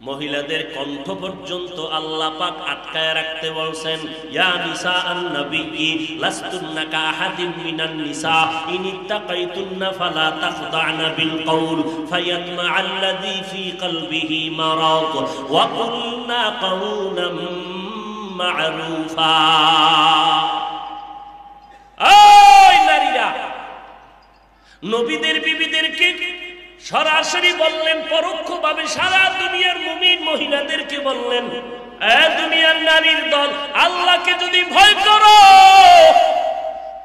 মহিলাদের কণ্ঠ পর্যন্ত আল্লাহ পাক আটকায় রাখতে বলছেন, ইয়া নিসা আন-নবী লাস্তুন্না কাআহাদিন মিনান নিসা ইনিত্তাকাইতুন্না ফালা তাখদা'না বিল কওল ফায়াতমা'আল্লাযী ফী কলবিহি মারাদ ওয়া কুলনা কাওলাম মা'রুফা। ওই নারীরা, নবীদের বিবিদেরকে সরাসরি বললেন, পরোক্ষভাবে সারা দুনিয়ার মুমিন মহিলাদেরকে বললেন, এ দুনিয়ার নারীর দল, আল্লাহকে যদি ভয় করো,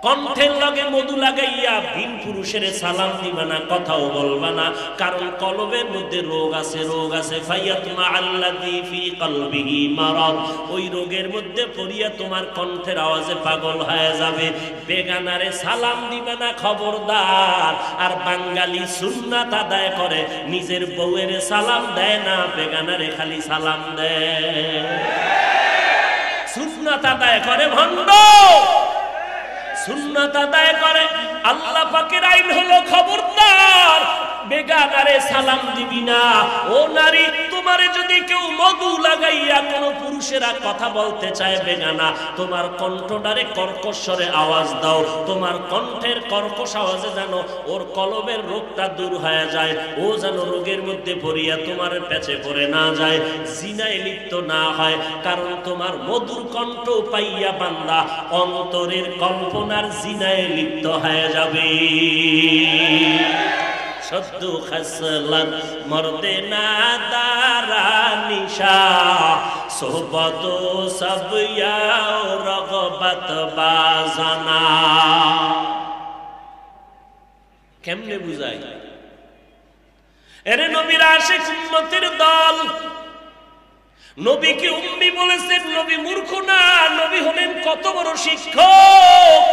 কণ্ঠের লগে মধু লাগাইয়া ভিন পুরুষের সালাম দিবা না, কথাও বলবা না, কারণ কলবের মধ্যে রোগ আছে। ফায়াতমা আল্লাযী ফী কলবিহি মারাদ, ওই রোগের মধ্যে পড়িয়া তোমার কণ্ঠের আওয়াজে পাগল হয়ে যাবে। বেগানারে সালাম দিবা না, খবরদার। আর বাঙালি সুন্নাত আদায় করে, নিজের বউয়ের সালাম দেয় না, বেগানারে খালি সালাম দেয়। সুন্নাত আদায় করে ভণ্ড, সুন্নাত আদায় করে। আল্লাহ পাকের আইন হলো খবরদার, বেগানারে সালাম দিবি না। ও নারী, তোমারে যদি কেউ মধু লাগাইয়া কোন পুরুষেরা কথা বলতে চায় বেগানা, তোমার কণ্ঠটারে কর্কশ্বরে আওয়াজ দাও। তোমার কণ্ঠের কর্কশ আওয়াজে যেন ওর কলবের রোগটা দূর হয়ে যায়, ও যেন রোগের মধ্যে পড়িয়া তোমার পেছে পড়ে না যায়, জিনায় লিপ্ত না হয়। কারণ তোমার মধুর কণ্ঠ পাইয়া বান্দা অন্তরের কল্পনার জিনায় লিপ্ত হয়ে যাবে। সদ্দু খাসলাত মরদে না দারা নিশা সোহবত সব ইয়াও রগবত বাজানা। কেমনে বুঝাই? এরে নবীর আশিক উম্মতের দল, নবীকে উম্মি বলেছেন, নবী মূর্খ না, নবী হলেন কত বড় শিক্ষক।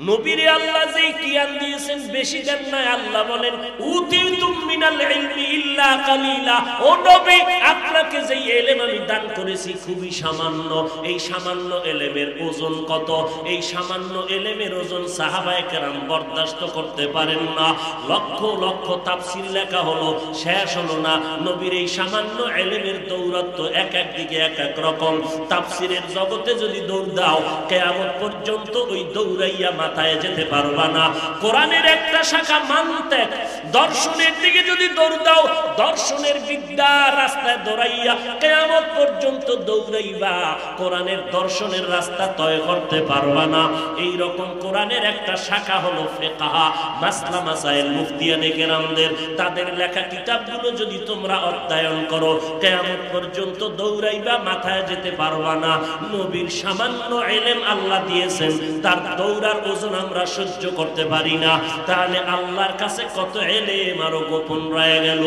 নবীরে আল্লাহ যে জ্ঞান দিয়েছেন বেশি দেন নাই। আল্লাহ বলেন, উতিতুম মিনাল ইলমি ইল্লা কালিলা। ও নবী, আপনাকে যে ইলম আমি দান করেছি খুবই সামান্য। এই সামান্য ইলমের ওজন কত? এই সামান্য ইলমের ওজন সাহাবায়ে কেরাম বরদাস্ত করতে পারেন না। লক্ষ লক্ষ তাফসীর লেখা হলো, শেষ হলো না। নবীর এই সামান্য ইলমের দৌরাত্ম এক এক দিকে এক এক রকম। তাফসীরের জগতে যদি দৌড় দাও, কিয়ামত পর্যন্ত ওই দৌড়াইয়া মাথায় যেতে পারবা না। কোরআনের একটা শাখা মানতেক, দর্শনের দিকে যদি দৌড় দাও, দর্শনের বিদ্যা রাস্তায় দৌড়াইয়া কিয়ামত পর্যন্ত দৌড়াইবা, কোরআনের দর্শনের রাস্তা তয় করতে পারবা না। এই রকম কোরআনের একটা শাখা হলো ফিকহ, মাসলা মাসাইল, মুফতিয়ানে কেরামদের তাদের লেখা কিতাবগুলো যদি তোমরা অধ্যয়ন করো, কিয়ামত পর্যন্ত দৌড়াইবা, মাথায় যেতে পারবা না। নবীর সামান্য ইলম আল্লাহ দিয়েছেন, তার দৌড়ার ওজন আমরা সহ্য করতে পারি না। তাহলে আল্লাহর কাছে কত ইলম আরো গোপন রয়ে গেল।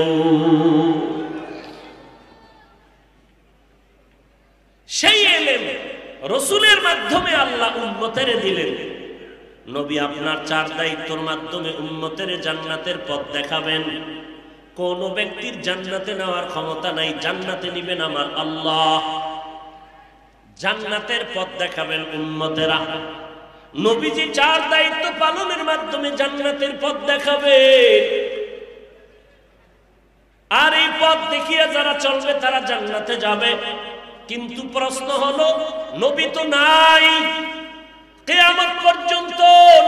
সেই ইলম রাসূলের মাধ্যমে আল্লাহ উম্মতের দিলেন। নবী আপনার চার দায়িত্বের মাধ্যমে উম্মতের জান্নাতের পথ দেখাবেন। কোন ব্যক্তির জান্নাতে নেওয়ার ক্ষমতা নাই, জান্নাতে নিবেন আমার আল্লাহ। জান্নাতের পথ দেখাবেন উম্মতেরা। নবীজি চার দায়িত্ব পালনের মাধ্যমে জান্নাতের পথ দেখাবে। আর এই পথ দেখিয়ে যারা চলবে তারা জান্নাতে যাবে। কিন্তু প্রশ্ন হলো, নবী তো নাই, কিয়ামত পর্যন্ত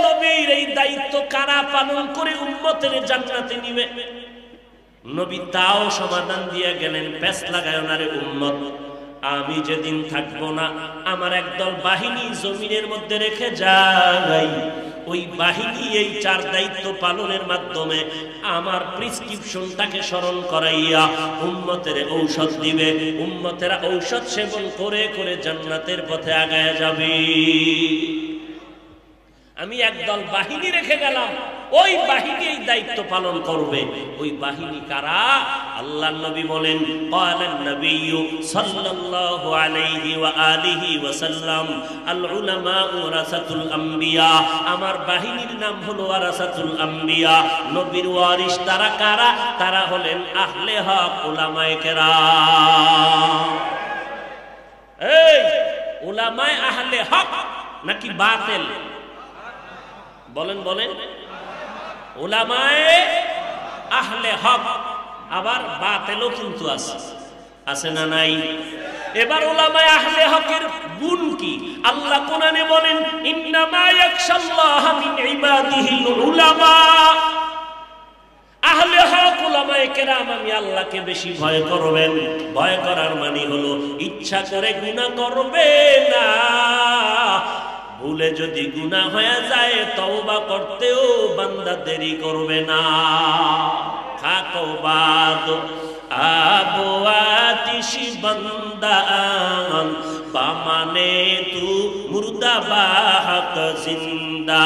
নবীর এই দায়িত্ব কারা পালন করে উম্মতের জান্নাতে নিবে? নবী তাও সমাধান দিয়ে গেলেন, পেছ লাগায় না রে উম্মত, আমি যেদিন থাকবো না, আমার একদল বাহিনী জমিনের মধ্যে রেখে যাই। ওই বাহিনী এই চার দায়িত্ব পালনের মাধ্যমে আমার প্রেসক্রিপশনটাকে স্মরণ করাইয়া উম্মতের ঔষধ দিবে। উম্মতেরা ঔষধ সেবন করে করে জান্নাতের পথে আগায় যাবে। আমি একদল বাহিনী রেখে গেলাম, ওই বাহিনী এই দায়িত্ব পালন করবে। ওই বাহিনী কারা? আল্লাহর নবী বলেন, ক্বালান নবিয়্যু সাল্লাল্লাহু আলাইহি ওয়া আলিহি ওয়া সাল্লাম, আল উলামা ওয়ারাসাতুল আম্বিয়া। আমার বাহিনীর নাম হলো ওয়ারাসাতুল আম্বিয়া, নবীর ওয়ারিস। তারা কারা? তারা হলেন আহলে হক, উলামায়ে কেরাম। এই উলামায়ে আহলে হক নাকি বাতিল? বলেন বলেন। উলামায়ে আহলে হক, আবার বাতিলও কিন্তু আছে, আছে না নাই? এবার উলামায়ে আহলে হকের গুণ কি? আল্লাহ কোরআনে বলেন ইন্নামা ইয়াখশাল্লাহা মিন ইবাদিহিল উলামা। আহলে হক উলামায়ে কেরাম আমি আল্লাহকে বেশি ভয় করবেন। ভয় করার মানে হলো ইচ্ছা করে গুনাহ করবে না, ভুলে যদি গুনাহ হয়ে যায় তওবা করতেও বান্দা দেরি করবে না। খাকো বাদ আবো আতিশ বান্দান বামানে তু মুর্দা বাহক জিন্দা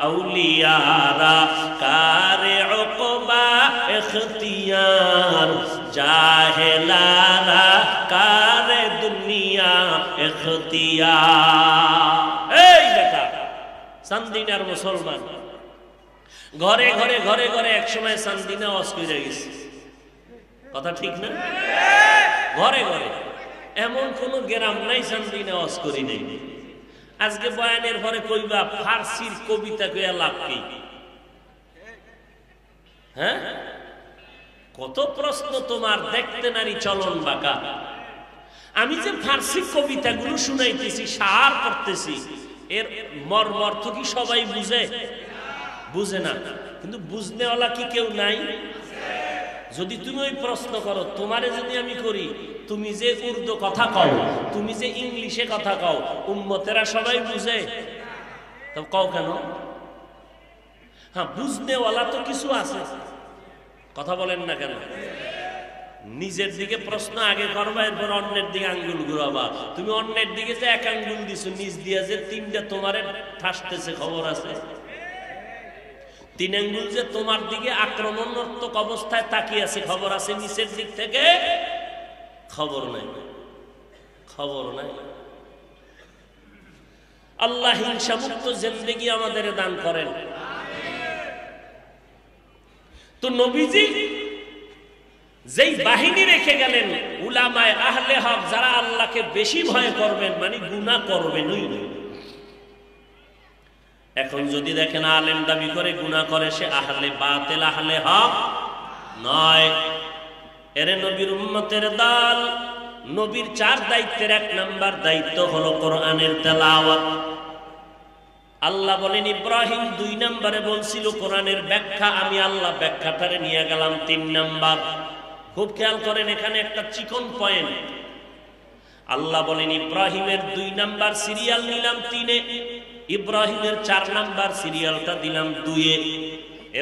আউলিয়ারা কারে উকবা ইখতিয়ার জাহেলারা কারে দুনিয়া ইখতিয়ার। এই বেটা সান্দিনার মুসলমান, ঘরে ঘরে ঘরে ঘরে একসময় সান্দিনা অস্কিরে গেছে, কথা ঠিক না? ঘরে ঘরে এমন কোন গ্রাম নাই সান্দিনা অস্করি নেই। আজকে বয়ানের পরে কইবা ফার্সির কবিতা কইয়া লাভ কি? হ্যাঁ, কত প্রশ্ন তোমার, দেখতে নারী চলন বাঁকা। আমি যে ফার্সি কবিতাগুলো শুনাইতেছি, সার করতেছি, এর মর্ম অর্থ কি সবাই বুঝে? বুঝে না। কিন্তু বুঝনেওয়ালা কি কেউ নাই? যদি তুমি ওই প্রশ্ন করো, তোমারে যদি আমি করি, তুমি যে উর্দু কথা কও, তুমি যে ইংলিশে কথা কও, উম্মতেরা সবাই বুঝে? তো কও কেন? হ্যাঁ, বুঝনেওয়ালা তো কিছু আছে, কথা বলেন না কেন? নিজের দিকে প্রশ্ন আগে করবা, এরপর অন্যের দিকে আঙ্গুল ঘুরাবা। তুমি অন্যের দিকে যে এক আঙ্গুল দিছো, নিজ দিয়া যে তিনটা তোমারে ঠাসতেছে, খবর আছে? তিন আঙ্গুল যে তোমার দিকে আক্রমণাত্মক অবস্থায় তাকিয়ে আছে, খবর আছে? নিচের দিক থেকে খবর নাই, খবর নাই। আল্লাহ হিংসামুক্ত জিন্দেগি আমাদের দান করেন। তো নবীজি যেই বাহিনী রেখে গেলেন, উলামায়ে আহলে হক যারা আল্লাহকে বেশি ভয় করবেন, মানে গুনাহ করবেন। এখন যদি দেখেন আলেম দাবি করে গুনাহ করে, সে আহলে বাতিল, আহলে হক নয়। এর নবীর উম্মতের দল। নবীর 4 দায়িত্বের 1 নাম্বার দায়িত্ব হলো কোরআনের তেলাওয়াত। আল্লাহ বলেন ইব্রাহিম 2 নম্বরে বলছিল কোরআনের ব্যাখ্যা, আমি আল্লাহ ব্যাখ্যাটারে নিয়ে গেলাম 3 নাম্বার। খুব খেয়াল করেন, এখানে একটা চিকন পয়েন্ট। আল্লাহ বলেন ইব্রাহিমের 2 নাম্বার সিরিয়াল নিলাম 3-এ, ইব্রাহিমের 4 নাম্বার সিরিয়ালটা দিলাম 2-এ।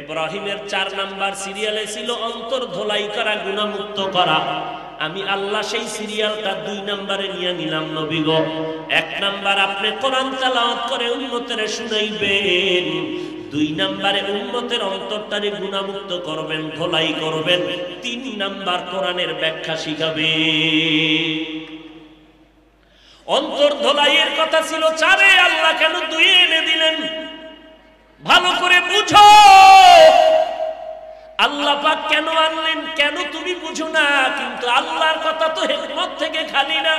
ইব্রাহিমের 4 নাম্বার সিরিয়ালে ছিল অন্তর ধোলাই করা, গুনাহমুক্ত করা। আমি আল্লাহ সেই সিরিয়ালটা 2 নম্বরে নিয়ে নিলাম। নবী গো, 1 নাম্বার আপনি কোরআন তেলাওয়াত করে উম্মতের শুনাইবেন, 2 নম্বরে উম্মতের অন্তরটারে গুনাহমুক্ত করবেন, ধোলাই করবেন, 3 নাম্বার কোরআনের ব্যাখ্যা শিখাবেন। অন্তর ধোলাইয়ের কথা ছিল 4-এ, আল্লাহ কেন 2-এ এনে দিলেন? ভালো করে বুঝো আল্লাহ পাক কেন আনলেন, কেন তুমি বুঝো না। কিন্তু আল্লাহর কথা তো হিকমত থেকে খালি না।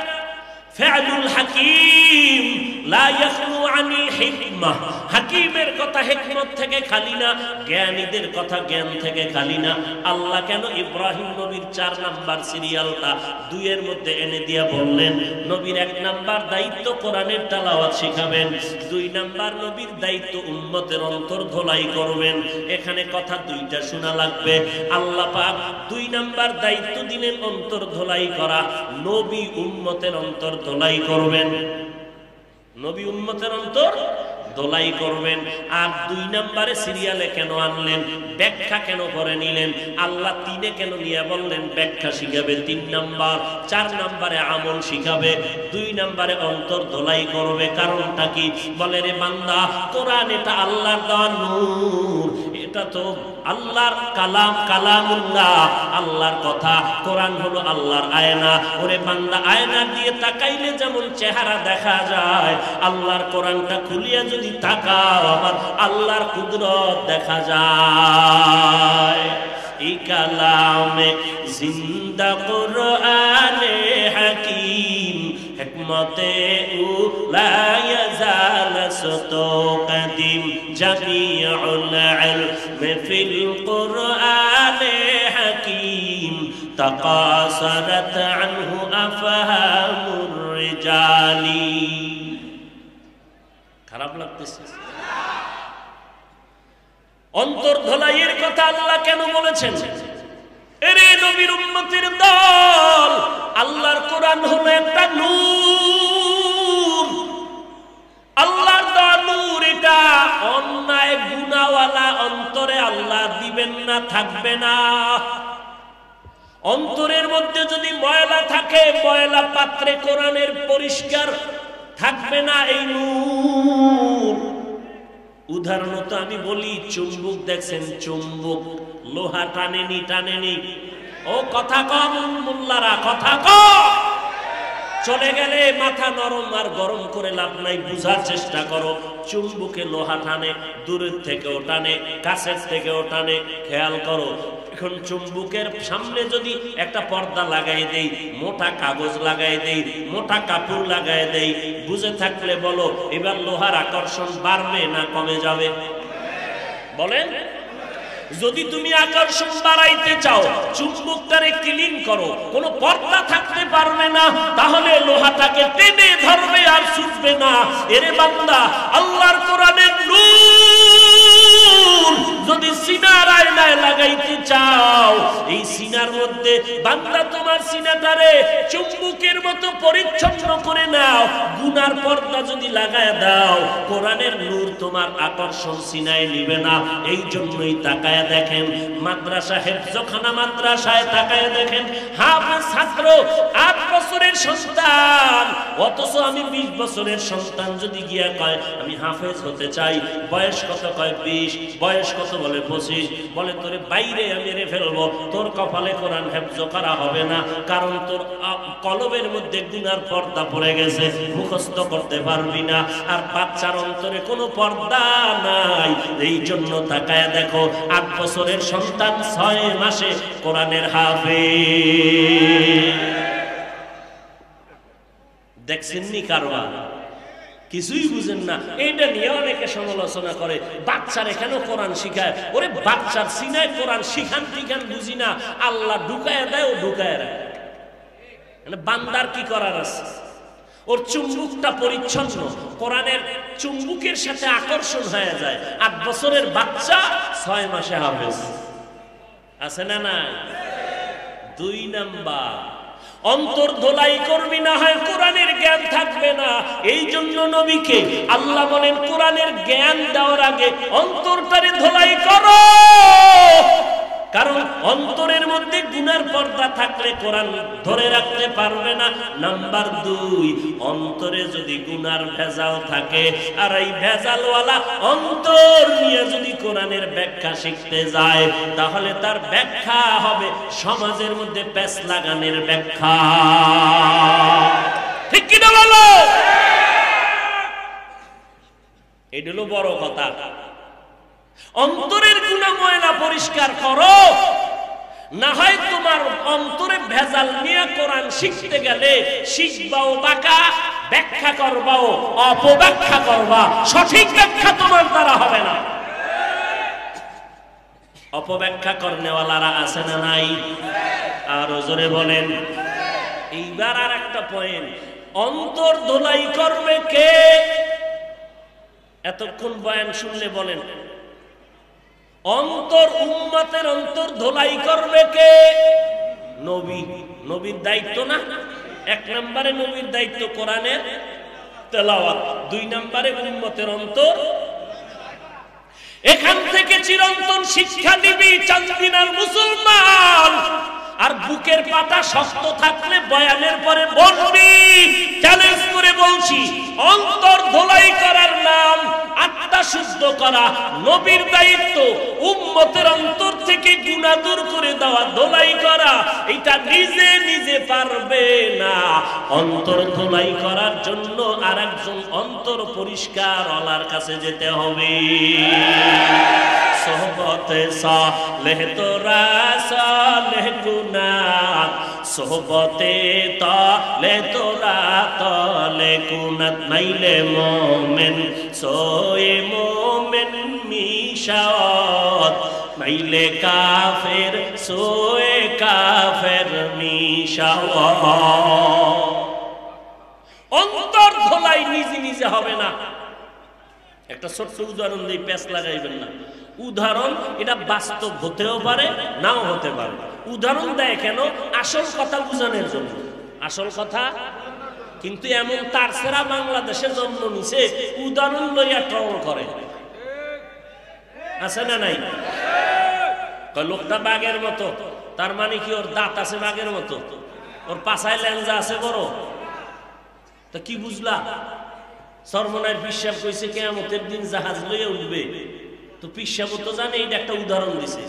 ফা'লুল হাকিম লা ইয়াখলু আনিল হিকমাহ, হাকিমের কথা হিকমত থেকে খালি না, জ্ঞানীদের কথা জ্ঞান থেকে খালি না। আল্লাহ কেন ইব্রাহিম নবীর 4 নাম্বার সিরিয়ালটা 2 এর মধ্যে এনে দিয়া বললেন, নবীর 1 নাম্বার দায়িত্ব কোরআনের তেলাওয়াত শিখাবেন, 2 নাম্বার নবীর দায়িত্ব উম্মতের অন্তর ধোলাই করবেন। এখানে কথা 2টা শোনা লাগবে। আল্লাহ পাক 2 নাম্বার দায়িত্ব দিলেন অন্তর ধোলাই করা, নবী উম্মতের অন্তর ধোলাই করবেন, নবী উম্মতের অন্তর ধোলাই করবেন। আর 2 নম্বরে সিরিয়ালে কেন আনলেন, ব্যাখ্যা কেন করে নিলেন? আল্লাহ 3-এ কেন নিয়ে বললেন ব্যাখ্যা শিখাবে 3 নাম্বার, 4 নম্বরে আমল শিখাবে, 2 নম্বরে অন্তর ধোলাই করবে। কারণটা কি? বলে রে বান্দা, কোরআন এটা আল্লাহর দেওয়া নূর, এটা তো আল্লাহর কালাম, কালামুল্লাহ, আল্লাহর কথা। কোরআন হলো আল্লাহর আয়না। ওরে বান্দা, আয়না দিয়ে তাকাইলে যেমন চেহারা দেখা যায়, আল্লাহর কোরআনটা খুলিয়া যদি তাকাও, আমার আল্লাহর কুদরত দেখা যায়। এই কালামে জিন্দা কোরআনে হাকিম, হিকমতে লা ইয়াজাল সতো কদিম, জামিউল ইলম ফিল কোরআনে তাকাসারাত আনহু আফহামুর রিজালি। খারাপ লাগতেছে? অন্তর ধোলাইয়ের কথা আল্লাহ কেন বলেছেন? এরে নবীর উম্মতের দল, আল্লাহর কোরআন হলো একটা নূর। আল্লাহর দেওয়া নূর, এটা অন্যায় গুনাহওয়ালা অন্তরে আল্লাহ দিবেন না, থাকবে না। অন্তরের মধ্যে যদি ময়লা থাকে, ময়লা পাত্রে কোরআনের পরিষ্কার থাকবে না এই নূর। উদাহরণত আমি বলি, চুম্বক দেখছেন, চুম্বক লোহা টানেনি টানেনি? ও কথা কম মোল্লারা, কথা কম। চলে গেলে মাথা নরম আর গরম করে লাভ নাই, বুঝার চেষ্টা করো। চুম্বকে লোহা টানে, দূরের থেকেও টানে, কাছের থেকেও টানে। খেয়াল করো, এখন চুম্বকের সামনে যদি একটা পর্দা লাগাই দেই, মোটা কাগজ লাগাই দেই, মোটা কাপড় লাগাই দেই, বুঝে থাকলে বলো এবার লোহার আকর্ষণ বাড়বে না কমে যাবে? বলেন। যদি তুমি আকর্ষণ বাড়াইতে চাও, চুম্বকটারে ক্লিন করো, কোনো পর্দা থাকতে পারবে না, তাহলে লোহাটাকে টেনে ধরবে আর ছুটবে না। এরে বান্দা, আল্লাহর কোরআনের নূর যদি সিনার আয়নায় লাগাইতে চাও, এই সিনার মধ্যে বান্দা তোমার সিনাটারে চুম্বকের মতো পরিচ্ছন্ন করে নাও। গুনার পর্দা যদি লাগায় দাও, কোরআনের নূর তোমার আকর্ষণ সিনায় নিবে না। এই জন্যই তাকায় দেখেন মাদ্রাসা, হেফজখানা মাদ্রাসায় তাকায় দেখেন, হাফেজ ছাত্র 8 বছরের সন্তান, অথচ আমি 20 বছরের সন্তান যদি গিয়া কয় আমি হাফেজ হতে চাই, বয়স কত? কয় 20। বয়স কত? বলে 25। বলে তোরে বাইরে আমি মেরে ফেলবো, তোর কপালে কোরআন হেফজ করা হবে না, কারণ তোর কলবের মধ্যে গুনার পর্দা পড়ে গেছে, মুখস্থ করতে পারবি না। আর বাচ্চার অন্তরে কোনো পর্দা নাই। এই জন্য তাকায় দেখো, 8 বছরের সন্তান 6 মাসে কোরআনের হাফেজ। দেখছেননি কারবার? কিছুই বুঝেন না। এইটা নিয়ে অনেকে সমালোচনা করে, বাচ্চার এখানেও কোরআন শিখায়। ওরে বাচ্চার সিনায় কোরআন শিখান টিখান বুঝি না, আল্লাহ ঢুকায় দেয়, ও ঢুকায় রাখে। বান্দার কি করার আছে? ওর চুম্বুকটা পরিচ্ছন্ন, কোরআনের চুম্বুকের সাথে আকর্ষণ হয়ে যায়। 8 বছরের বাচ্চা 6 মাসে হাফেজ। আছে না নাই? 2 নাম্বার, অন্তর ধোলাই করবি, না হয় কোরআনের জ্ঞান থাকবে না। এই জন্য নবীকে আল্লাহ বলেন, কোরআনের জ্ঞান দেওয়ার আগে অন্তরটারে ধোলাই করো, কারণ অন্তরের মধ্যে গুনার পর্দা থাকলে কোরআন ধরে রাখতে পারবে না। নাম্বার 2, অন্তরে যদি গুনার ভেজাল থাকে, আর এই ভেজালওয়ালা অন্তর নিয়ে যদি কোরআনের ব্যাখ্যা শিখতে যায়, তাহলে তার ব্যাখ্যা হবে সমাজের মধ্যে প্যাচ লাগানোর ব্যাখ্যা। ঠিক কিনা বলো? এটা হলো বড় কথা। অন্তরের গুনাহ ময়লা পরিষ্কার করো, না হয় তোমার অন্তরে ভেজাল নিয়ে কোরআন শিখতে গেলে শিখবাও বাঁকা, ব্যাখ্যা করবাও অপব্যাখ্যা করবা, সঠিক ব্যাখ্যা তোমার দ্বারা হবে না। অপব্যাখ্যা করনেওয়ালারা আছে না নাই? আরো জোরে বলেন। এইবার আর একটা পয়েন্ট, অন্তর ধোলাই করবে কে? এতক্ষণ বয়ান শুনলে বলেন, অন্তর, উম্মতের অন্তর ধোলাই করবে কে? নবী। নবীর দায়িত্ব না? 1 নম্বরে নবীর দায়িত্ব কোরআনের তেলাওয়াত, 2 নম্বরে উম্মতের অন্তর। এখান থেকে চিরন্তন শিক্ষা নিবি চান্দিনার মুসলমান। আর বুকের পাতা শক্ত থাকলে বয়ানের পরে বলবি, চ্যালেঞ্জ করে বলছি, অন্তর ধোলাই করার নাম আত্মা শুদ্ধ করা। নবীর দায়িত্ব উম্মতের অন্তর থেকে গুনাহ দূর করে দেওয়া, ধোলাই করা। এটা নিজে নিজে পারবে না। অন্তর ধোলাই করার জন্য আরেকজন অন্তর পরিষ্কার ওয়ালার কাছে যেতে হবে। সোহবতে সালেহ তোরা সালেহ গুনাহ, সোহবতে তালে তোরা তালে গুনাহ। নাইলে মোমেন সোয়ে মোমেন মিশাওয়াত, মাইলে কাফের সোয়ে কাফের মিশাওয়া। অন্তর ধোলাই নিজে নিজে হবে না। একটা ছোট্ট উদাহরণ দিয়ে প্যাচ লাগাইবেন না। উদাহরণ এটা বাস্তব হতেও পারে, নাও হতে পারে। উদাহরণ দেয় কেন? আসল কথা বুঝানোর জন্য। আসল কথা কিন্তু এমন তার সেরা বাংলাদেশে জন্ম নিছে, উদাহরণ লইয়া ট্রল করে, আছে না নাই? লোকটা বাঘের মতো, তার মানে কি ওর দাঁত আছে বাঘের মতো, ওর পাছায় লেঞ্জা আছে বড়। তা কি বুঝলা? সরমনার পিসাব কইছে কিয়ামতের দিন জাহাজ লইয়া উঠবে। তো পিসাব তো জানে এইটা একটা উদাহরণ দিছে।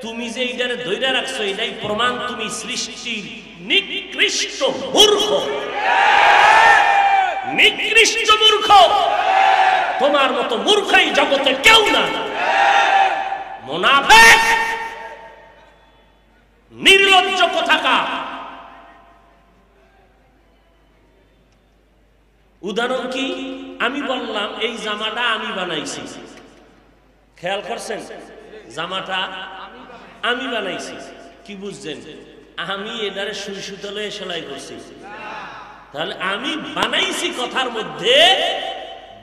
তুমি যে এইটারে ধইরা রাখছো এটাই প্রমাণ তুমি সৃষ্টির নিকৃষ্ট মূর্খ, নিকৃষ্ট মূর্খ। তোমার মতো মূর্খই জগতে কেউ না। মুনাফিক, নির্লজ্জ কোথাকার। উদাহরণ কি? আমি বললাম এই জামাটা আমি বানাইছি, খেয়াল করছেন? জামাটা আমি বানাইছি, কি বুঝছেন? আমি এটারে সুই সুতলে সেলাই করছি। তাহলে আমি বানাইছি কথার মধ্যে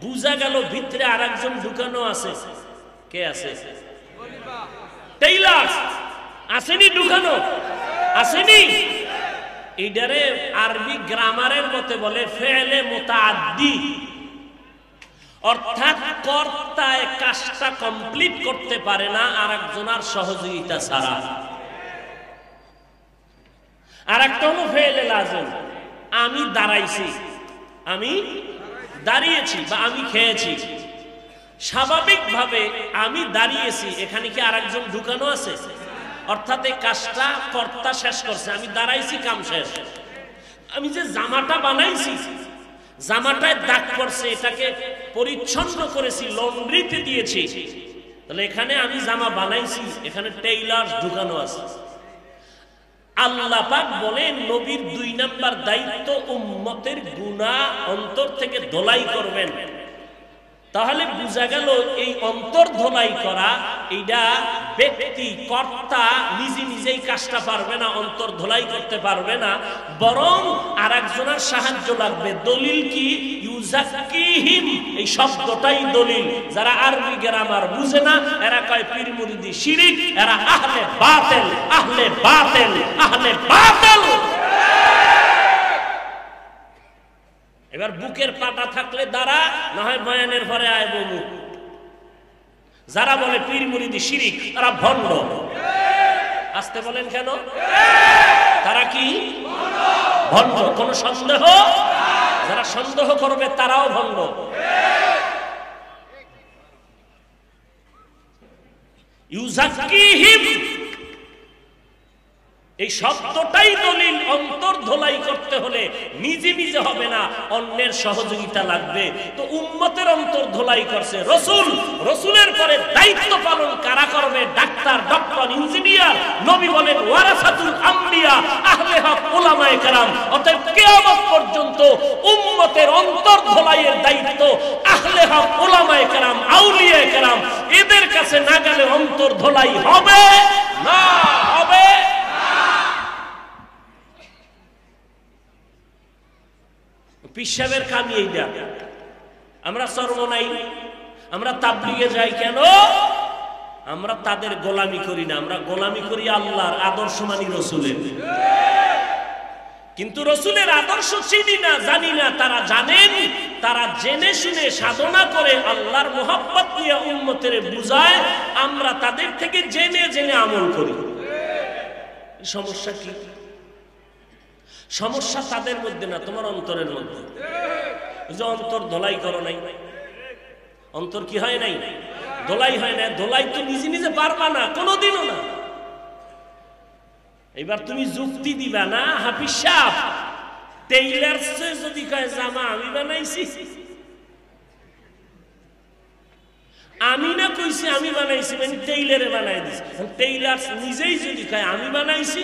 বুঝা গেল ভিতরে আরেকজন ঢুকানো আছে। কে আছে? টেইলার আসেনি? ঢুকানো আসেনি? এইটারে আরবি গ্রামারের মতে বলে ফেলে মুতাআদ্দি, অর্থাৎ কর্তা কাজটা কমপ্লিট করতে পারে না আরেকজনের সহযোগিতা ছাড়া। আরেকটা হলো ফেলে লাজিম, আমি দাঁড়াইছি, আমি দাঁড়িয়েছি বা আমি খেয়েছি। স্বাভাবিকভাবে আমি দাঁড়িয়েছি, এখানে কি আরেকজন ঢুকানো আছে? অর্থাৎ এই কাজটা কর্তা শেষ করছে, আমি দাঁড়াইছি, কাম শেষ। আমি যে জামাটা বানাইছি, জামাটায় দাগ পড়ছে, এটাকে পরিচ্ছন্ন করেছি, লন্ড্রিতে দিয়েছি। তাহলে এখানে আমি জামা বানাইছি, এখানে টেইলার ঢুকানো আছে। আল্লাহ পাক বলেন নবীর 2 নাম্বার দায়িত্ব উম্মতের গুনাহ অন্তর থেকে ধোলাই করবেন। তাহলে বোঝা গেল এই অন্তর ধোলাই করা, এইটা ব্যক্তি কর্তা নিজে নিজেই কাজটা পারবে না, অন্তর ধোলাই করতে পারবে না, বরং আরেকজনের সাহায্য লাগবে। দলিল কি? ইউজাক্কিহিম, এই শব্দটাই দলিল। যারা আরবি গ্রামার বুঝে না এরা কয় পীর মুরিদি শিরিক, এরা আহলে বাতিল, আহলে বাতিল, আহলে বাতিল। এবার বুকের পাটা থাকলে দাঁড়া, না হয় বয়ানের পরে আয় বমু। যারা বলে পীর মুরিদি শিরিক তারা ভণ্ড। আসতে বলেন কেন? তারা কি ভণ্ড? কোন সন্দেহ? যারা সন্দেহ করবে তারাও ভণ্ড। ইউজাক্কিহিম, এই শব্দটাই দলিল। অন্তর ধোলাই করতে হলে নিজে নিজে হবে না, অন্যের সহযোগিতা লাগবে। তো উম্মতের অন্তর ধোলাই করছে রাসূল, রাসূলের পরে দায়িত্ব পালন কারা করবে? Doctor, doctor, engineer. নবী বলেন ওয়ারাসাতুল আম্বিয়া, আহলে হক উলামায়ে কেরাম। অতএব কিয়ামত পর্যন্ত উম্মতের অন্তর ধোলাইয়ের দায়িত্ব আহলে হক উলামায়ে কেরাম, আউলিয়ায়ে কেরাম। এদের কাছে না গেলে অন্তর ধোলাই হবে না, হবে। পিসাবের কামি এইটা। আমরা সর্বনাই, আমরা তাবলীগে যাই কেন? আমরা তাদের গোলামি করি না, আমরা গোলামি করি আল্লাহর আদর্শ মানি, রাসূলের। কিন্তু রাসূলের আদর্শ চিনি না, জানি না। তারা জানেন, তারা জেনে শুনে সাধনা করে আল্লাহর মুহাব্বত নিয়ে উম্মতের বুঝায়। আমরা তাদের থেকে জেনে জেনে আমল করি। সমস্যা কি? সমস্যা তাদের মধ্যে না, তোমার অন্তরের মধ্যে। যে অন্তর ধোলাই করো নাই, অন্তর কি হয় নাই? ধোলাই হয় না। ধোলাই তো নিজে নিজে পারবা না, কোনোদিনও না। এবার তুমি যুক্তি দিবা না, হাফিজ সাহেব টেইলার যদি কয় জামা আমি বানাইছি, আমি না কইছি আমি বানাইছি, মানে টেইলারে বানাই দিছি। টেইলার নিজেই যদি কয় আমি বানাইছি,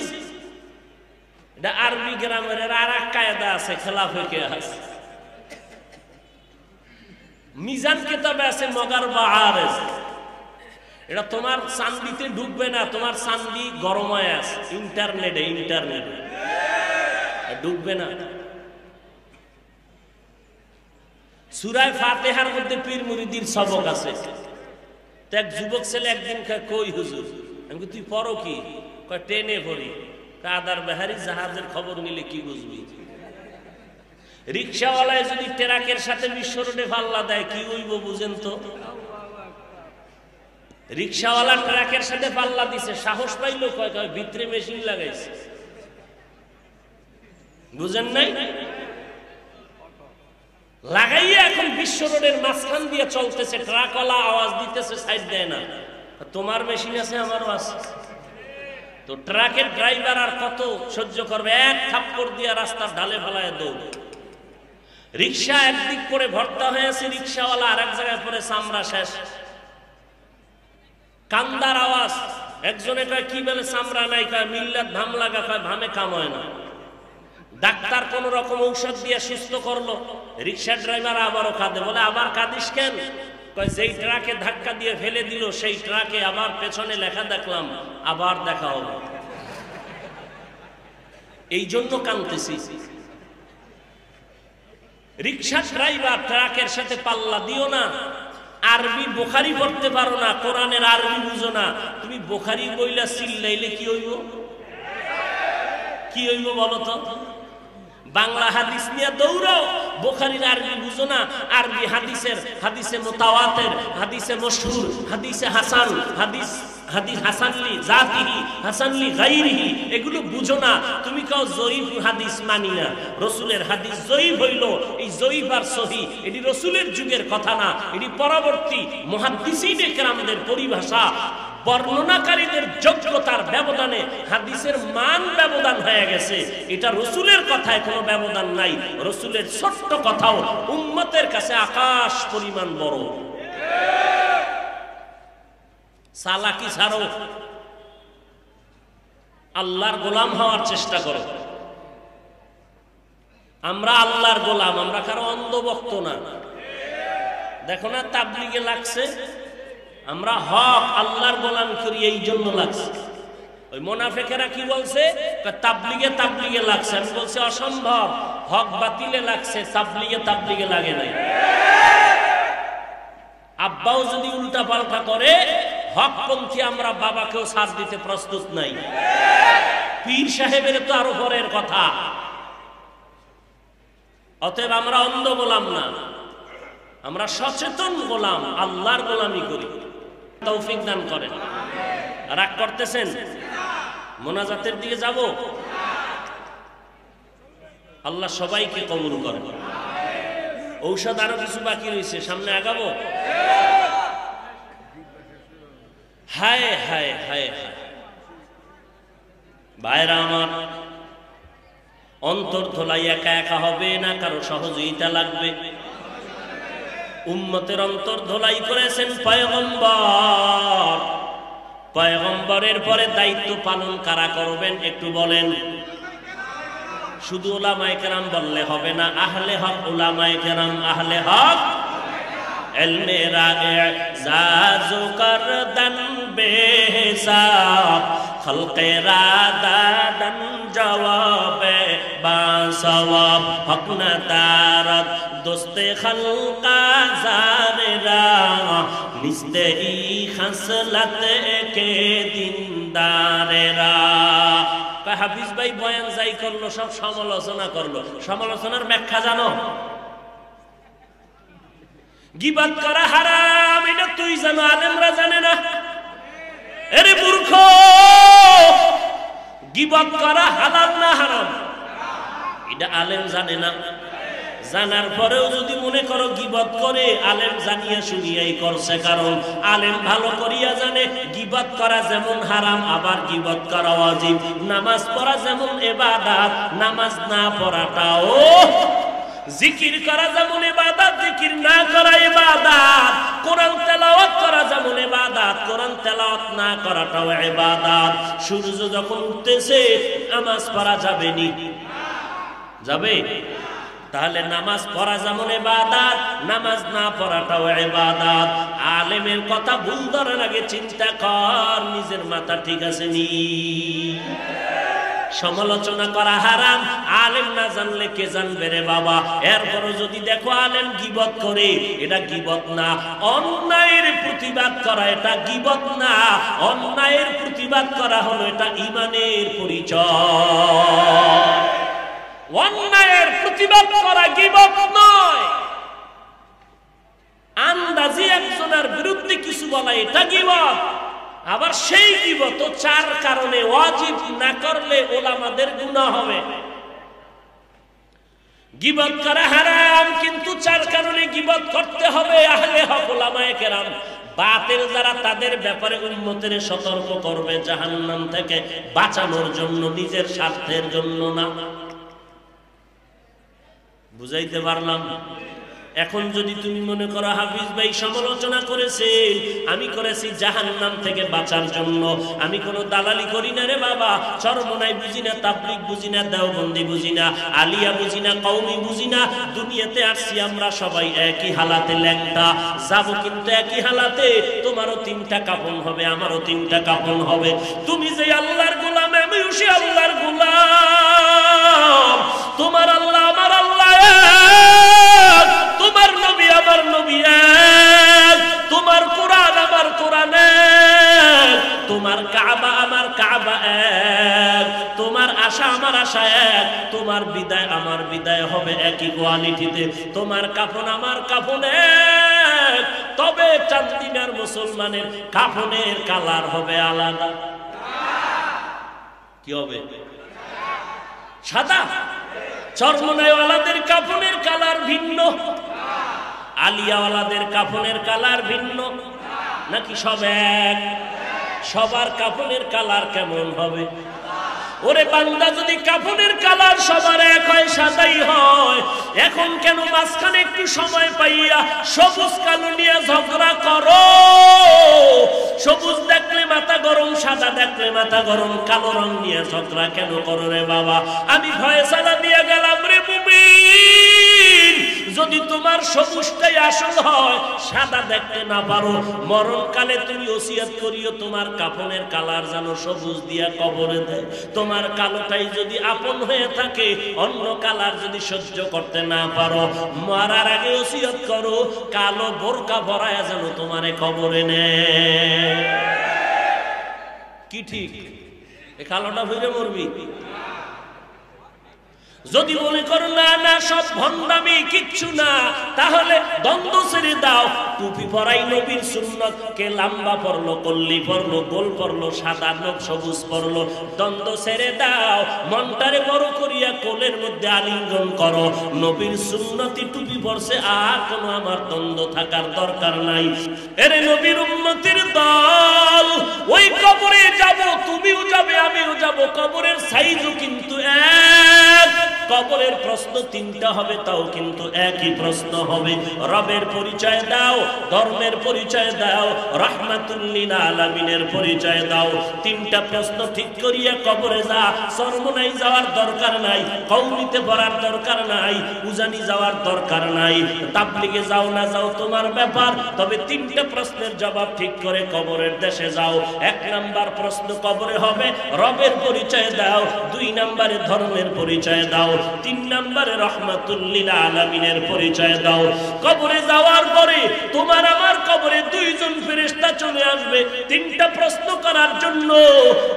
এটা আরবি গ্রামারের আর এক কায়দা আছে, খেলাফে কিয়াস। মিজান কিতাবে আছে মগার বা আরেজ, এটা তোমার চান্দিতে ঢুকবে না, তোমার চান্দি গরম হয়ে আছে ইন্টারনেটে ঢুকবে না। সূরা ফাতিহার মধ্যে পীর মুরিদির সবক আছে। তো এক যুবক ছেলে একদিন কই হুজুর, আমি তুই পড়ো কি? কয় ট্রেনে পড়ি। কাদার বেহারি জাহাজের খবর নিলে কি বুঝবি? রিক্সাওয়ালায় যদি ট্রাকের সাথে বিশ্ব রোডে পাল্লা দেয় কি হইব বুঝেন তো? রিক্সাওয়ালা ট্রাকের সাথে পাল্লা দিছে, সাহস পাইলো কয় কয় ভিতরে মেশিন লাগাইছে, বুঝেন নাই? লাগাইয়া এখন বিশ্ব রোডের মাঝখান দিয়ে চলতেছে, ট্রাকওয়ালা আওয়াজ দিতেছে, সাইড দেয় না। তোমার মেশিন আছে, আমারও আছে। তো ট্রাকের ড্রাইভার আর কত সহ্য করবে? এক থাপ্পড় দিয়ে রাস্তার ঢালে ফেলায় দৌড়। রিক্সা একদিক করে ভর্তা হয়েছে, রিক্সাওয়ালা আর এক জায়গায় পরে চামড়া শেষ। কান্দার আওয়াজ। একজনে কয় কি বলে চামড়া নাই, কয় মিল্লাত ভাম লাগা, কয় ভামে কাম হয় না। ডাক্তার কোন রকম ঔষধ দিয়ে সুস্থ করলো, রিক্সা ড্রাইভার আবারও কাঁদে। বলে আবার কাঁদিস কেন? কয় যেই ট্রাকে ধাক্কা দিয়ে ফেলে দিল সেই ট্রাকে আবার পেছনে লেখা দেখলাম আবার দেখা হবে, এই জন্য কাঁদতেছি। রিক্সা ড্রাইভার ট্রাকের সাথে পাল্লা দিও না। আরবি বুখারী পড়তে পারো না, কোরআনের আরবি বুঝো না, তুমি বুখারী বইলা চিল্লাইলে কি হইব? কি হইব বলো তো? বাংলা হাদিস নিয়ে দৌড়াও, বুখারীর আরবি বুঝো না, আরবি হাদিসে মুতাওয়াতির, হাদিসে মশহুর, হাদিসে হাসান, হাদিস হাসানলি জাতিহি, হাসানলি গায়রিহি, এগুলো বুঝো না। তুমি কাও জয়ীফ হাদিস মানি না। রাসূলের হাদিস জয়ীফ হইল, এই জয়ীফ আর সহিহ এটি রাসূলের যুগের কথা না, এটি পরবর্তী মুহাদ্দিসিনে কেরামদের পরিভাষা। বর্ণনাকারীদের যোগ্যতার ব্যবধানে হাদিসের মান ব্যবধান হয়ে গেছে। এটা রাসূলের কথায় কোনো ব্যবধান নাই। রাসূলের ছোট্ট কথাও উম্মতের কাছে আকাশ পরিমাণ বড়। সালাকি ছাড়ো, আল্লাহর গোলাম হওয়ার চেষ্টা করো। আমরা আল্লাহর গোলাম, আমরা কারো অন্ধভক্ত না। দেখো না তাবলীগে লাগছে, আমরা হক আল্লাহর গোলাম করি, এই জন্য লাগছে। ওই মুনাফিকেরা কি বলছে? তাবলীগে লাগছে। আমি বলছি অসম্ভব, হক বাতিলে লাগছে, তাবলীগে লাগে নাই। আব্বাও যদি উল্টা পাল্টা করে, হকপন্থী আমরা বাবাকেও সাথ দিতে প্রস্তুত নাই। পীর সাহেবের তো আরো পরের কথা। অতএব আমরা অন্ধ গোলাম না, আমরা সচেতন গোলাম, আল্লাহর গোলামি করি। তৌফিক দান করেন। রাগ করতেছেন? মোনাজাতের দিকে যাব? আল্লাহ সবাইকে কবুল করেন। ঔষধ আরো কিছু বাকি রয়েছে, সামনে আগাবো। হায় হায় হায় হায় ভাইরা আমার, অন্তর ধোলাই একা একা হবে না, কারো সহযোগিতা লাগবে। উম্মতের অন্তর ধোলাই করেছেন পয়গম্বর। পয়গম্বরের পরে দায়িত্ব পালন কারা করবেন একটু বলেন? শুধু উলামায়ে কেরাম বললে হবে না, আহলে হক উলামায়ে কেরাম, আহলে হক ইলমে রা'জাজু করদন বেহিসাব, খলকে রাদাদন জওয়াবে বাসওয়াব, হক না তারত দোস্তে খলকা জারেরা, নিস্তে ই খসলত কে দিনদারেরা। হাফিজ ভাই বয়ান যাই করলো সব সমালোচনা করলো। সমালোচনার ব্যাখ্যা জানো? গীবত করা হারাম, এটা তুই জানো, আলেমরা জানে না। আরে মূর্খ, গীবত করা হালাল না হারাম এটা আলেম জানে না। জানার পরেও যদি মনে করো গীবত করে, আলেম জানিয়া শুনিয়াই করছে। কারণ আলেম ভালো করিয়া জানে গীবত করা যেমন হারাম, আবার গীবত করা ওয়াজিব। নামাজ পড়া যেমন ইবাদত, নামাজ না পড়াটাও, জিকির করা যেমন ইবাদত, জিকির না করা ইবাদত। কোরআন তেলাওয়াত করা যেমন ইবাদত, কোরআন তেলাওয়াত না করাটাও ইবাদত। সূর্য যখন উঠতেছে নামাজ পড়া যাবে নি? যাবে? তাহলে নামাজ পড়া যেমন ইবাদত, নামাজ না পড়াটাও ইবাদত। আলেমের কথা ভুল ধরার আগে চিন্তা কর নিজের মাথা ঠিক আছে নি। সমালোচনা করা হারাম, আলেম না জানলে কে জানবে রে বাবা। এরপরও যদি দেখো আলেম গীবত করে, এটা গীবত না। অন্যায়ের প্রতিবাদ করা এটা গীবত না, অন্যায়ের প্রতিবাদ করা হলো এটা ঈমানের পরিচয়। অন্যায়ের প্রতিবাদ করা গীবত নয়। আন্দাজি একজনের বিরুদ্ধে কিছু বলা এটা গীবত। আবার সেই গীবত চার কারণে ওয়াজিব না করলে ওলামাদের গুনাহ হবে। গীবত করা হারাম, কিন্তু চার কারণে গীবত করতে হবে। আহলে হক ওলামায়ে কেরাম বাতিল যারা তাদের ব্যাপারে উম্মতের সতর্ক করবে জাহান্নাম থেকে বাঁচানোর জন্য, নিজের স্বার্থের জন্য না। বুঝাইতে পারলাম? এখন যদি তুমি মনে করো হাফিজ ভাই সমালোচনা করেছে, আমি করেছি জাহান্নাম থেকে বাঁচার জন্য, আমি কোনো দালালি করি না রে বাবা। চরমনাই বুঝি না, তাবলীগ বুঝি না, দেওবন্দি বুঝি না, আলিয়া বুঝি না, কওমি বুঝি না। দুনিয়াতে আসছি আমরা সবাই একই হালাতে ল্যাংটা, যাব কিন্তু একই হালাতে। তোমারও তিনটা কাফন হবে, আমারও তিনটা কাফন হবে। তুমি যে আল্লাহর গোলাম, আমিও সে আল্লাহর গোলাম। তোমার আল্লাহ আমার আল্লাহ এক, তোমার নবী আমার নবী এক, তোমার কোরআন আমার কোরআন এক, তোমার কাবা আমার কাবা এক, তোমার আশা আমার আশা এক, তোমার বিদায় আমার বিদায় হবে একই কোয়ালিটিতে, তোমার কাফন আমার কাফন এক। তবে চাঁদদিনার মুসলমানের কাফনের কালার হবে আলাদা। কি হবে? সাদা। চরমনাইওয়ালাদের কাফনের কালার ভিন্ন, আলিয়াওয়ালাদের কাফনের কালার ভিন্ন, নাকি সব এক? সবার কাফনের কালার কেমন হবে? ওরে বান্দা, যদি কাফনের কালার সবার এক হয়, সাদাই হয়, এখন কেন মাঝখানে একটু সময় পাইয়া সবুজ কালো নিয়ে ঝগড়া করো? সবুজ দেখলে মাথা গরম, সাদা দেখলে মাথা গরম, কালো রং নিয়ে ঝগড়া কেন করো রে বাবা? আমি ফয়সালা দিয়ে গেলাম রে মুমিন, যদি তোমার সবুজটাই আসল হয়, সাদা দেখতে না পারো, মরণকালে তুমি ওসিয়ত করিও তোমার কাফনের কালার যেন সবুজ দিয়া কবরে দেয়। তোমার কালোটাই যদি আপন হয়ে থাকে, অন্য কালার যদি সহ্য করতে না পারো, মরার আগে ওসিয়ত করো কালো বোরকা ভরায়া যেন তোমারে কবরে নেয়। কি ঠিক? এ কালোটা ভরে মরবি? যদি মনে করো না না সব ভণ্ডামি, কিচ্ছু না, তাহলে দ্বন্দ্ব ছেড়ে দাও। টুপি পরাই নবীর সুন্নত, কে লম্বা পড়লো, কল্লি পড়লো, গোল পড়লো, সাদা লোক সবুজ পড়লো, দ্বন্দ্ব ছেড়ে দাও। মনটারে বড় করিয়া কোলের মধ্যে আলিঙ্গন করো। নবীর সুন্নতি টুপি পরছে, আর কোনো আমার দ্বন্দ্ব থাকার দরকার নাই। এরে নবীর উম্মতের দল, ওই কবরে যাব, তুমিও যাবে, আমিও যাব। কবরের সাইজও কিন্তু এক। কবরের প্রশ্ন তিনটা হবে, তাও কিন্তু একই প্রশ্ন হবে। রবের পরিচয় দাও, ধর্মের পরিচয় দাও, রাহমাতুল লিল আলামিনের পরিচয় দাও। তিনটা প্রশ্ন ঠিক করিয়া কবরে যা। চরমনাই যাওয়ার দরকার নাই, কওমিতে পড়ার দরকার নাই, উজানি যাওয়ার দরকার নাই, তাবলীগে যাও না যাও তোমার ব্যাপার। তবে তিনটা প্রশ্নের জবাব ঠিক করে কবরের দেশে যাও। এক নাম্বার প্রশ্ন কবরে হবে, রবের পরিচয় দাও। দুই নাম্বারে ধর্মের পরিচয় দাও। তিন নম্বরে রাহমাতুল লিল আলামিনের পরিচয় দাও। কবরে যাওয়ার পরে তোমার আমার কবরে দুইজন ফেরেশতা চলে আসবে তিনটা প্রশ্ন করার জন্য।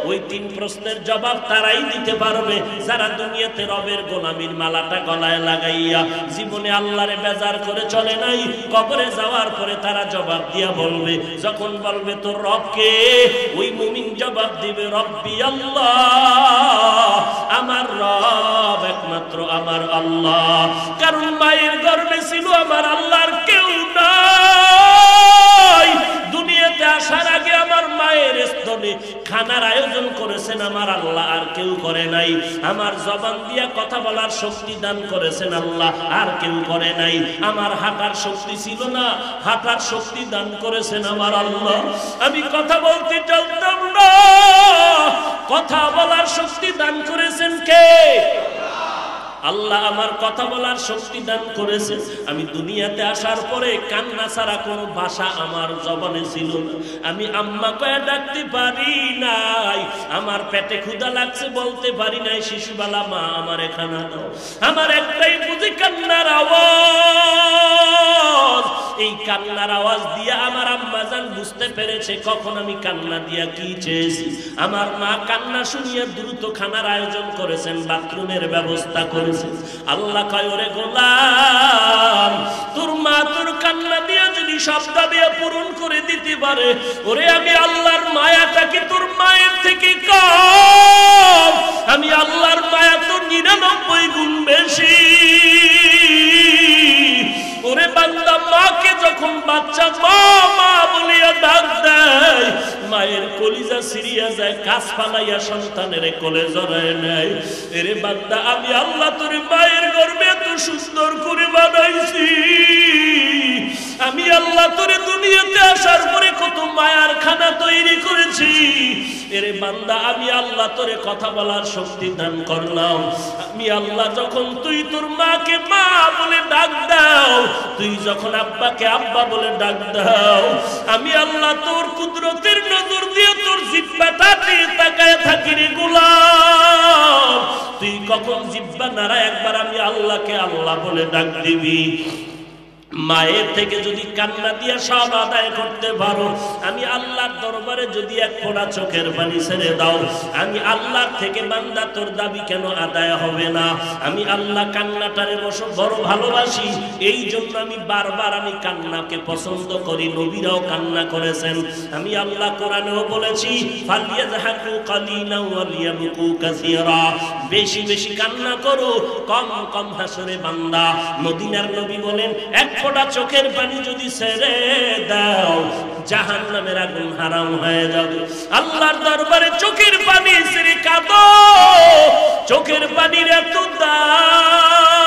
ওই তিন প্রশ্নের জবাব তারাই দিতে পারবে যারা দুনিয়াতে রবের গোলামির মালাটা গলায় লাগাইয়া জীবনে আল্লাহরে বেজার করে চলে নাই। কবরে যাওয়ার পরে তারা জবাব দিয়া বলবে, যখন বলবে তোর রব কে, ওই মুমিন জবাব দিবে রব্বি আল্লাহ, আমার রব একমাত্র আমার আল্লাহ। কারণ মায়ের গর্ভে ছিল আমার আল্লাহর কেউ নাই। দুনিয়াতে আসার আগে আমার মায়ের স্তনে খানার আয়োজন করেছেন আমার আল্লাহ, আর কেউ করে নাই। আমার জবান দিয়া কথা বলার শক্তি দান করেছেন আল্লাহ, আর কেউ করে নাই। আমার হাঁটার শক্তি ছিল না, হাঁটার শক্তি দান করেছেন আমার আল্লাহ। আমি কথা বলতে চাইতাম না, কথা বলার শক্তি দান করেছেন কে? আল্লাহ আমার কথা বলার শক্তি দান করেছে। আমি দুনিয়াতে আসার পরে কান্না ছাড়া কোনো ভাষা আমার জবানে ছিল না। আমি আম্মা কয়ে ডাকতে পারি নাই, আমার পেটে ক্ষুধা লাগছে বলতে পারি নাই শিশুবেলা মা আমার খানা দাও। আমার একটাই বুঝি কান্নার আওয়াজ। এই কান্নার আওয়াজ দিয়ে আমার আম্মা জান বুঝতে পেরেছে কখন আমি কান্না দিয়া কি চেয়েছি। আমার মা কান্না শুনিয়ে দ্রুত খানার আয়োজন করেছেন, বাথরুমের ব্যবস্থা করেছেন। আল্লাহ কয় ওরে গোলাম, তোর মা তোর কান্না দিয়া যদি সব দাবি পূরণ করে দিতে পারে, ওরে আমি আল্লাহর মায়াটা কি তোর মায়ের থেকে কম? আমি আল্লাহর মায়া তোর 99 গুণ বেশি। ওরে বান্দা, মাকে যখন বাচ্চা মা মা বলিয়া ডাক দেয়, মায়ের কলিজা সিরিয়া যায়, কাছ ফালাইয়া সন্তানের কোলে জড়ায় নেয়। এরে বান্দা, আমি আল্লাহ তোর মায়ের গর্ভে এত সুন্দর করে বানাইছি। আমি আল্লাহ তোরে দুনিয়াতে আসার পরে কত মায়ার খানা তৈরি করেছি। এরে বান্দা, আমি আল্লাহ তোরে কথা বলার শক্তি দান করলাম। আমি আল্লাহ যখন তুই তোর মাকে মা বলে ডাক দাও, তুই যখন আব্বাকে আব্বা বলে ডাক দাও, আমি আল্লাহ তোর কুদরতের নজর দিয়ে তোর জিহ্বাটা দিয়ে তাকায় থাকি রে গোলাম। তুই কখন জিহ্বা নাড়া একবার আমি আল্লাহকে আল্লাহ বলে ডাক দিবি। মায়ের থেকে যদি কান্না দিয়া সব আদায় করতে পারো, আমি আল্লাহর দরবারে যদি এক ফোঁটা চোখের পানি ছেড়ে দাও, আমি আল্লাহর থেকে বান্দা তোর দাবি কেন আদায় হবে না? আমি আল্লাহ কান্নাটারে বড় ভালোবাসি, এই জন্য আমি বারবার আমি কান্নাকে পছন্দ করি। নবীরাও কান্না করেছেন। আমি আল্লাহ কোরআনেও বলেছি, ফালিয়াযহাকু কালিলান ওয়া লিয়াবকু কাসীরা, বেশি বেশি কান্না করো, কম কম হাসরে বান্দা। মদিনার নবী বলেন, এক ফোঁটা চোখের পানি যদি ছেড়ে দাও, জাহান্নামের আগুন হারাম হয়ে যাবে। আল্লাহর দরবারে চোখের পানি ছেড়ে কাঁদো, চোখের পানির এত দাম।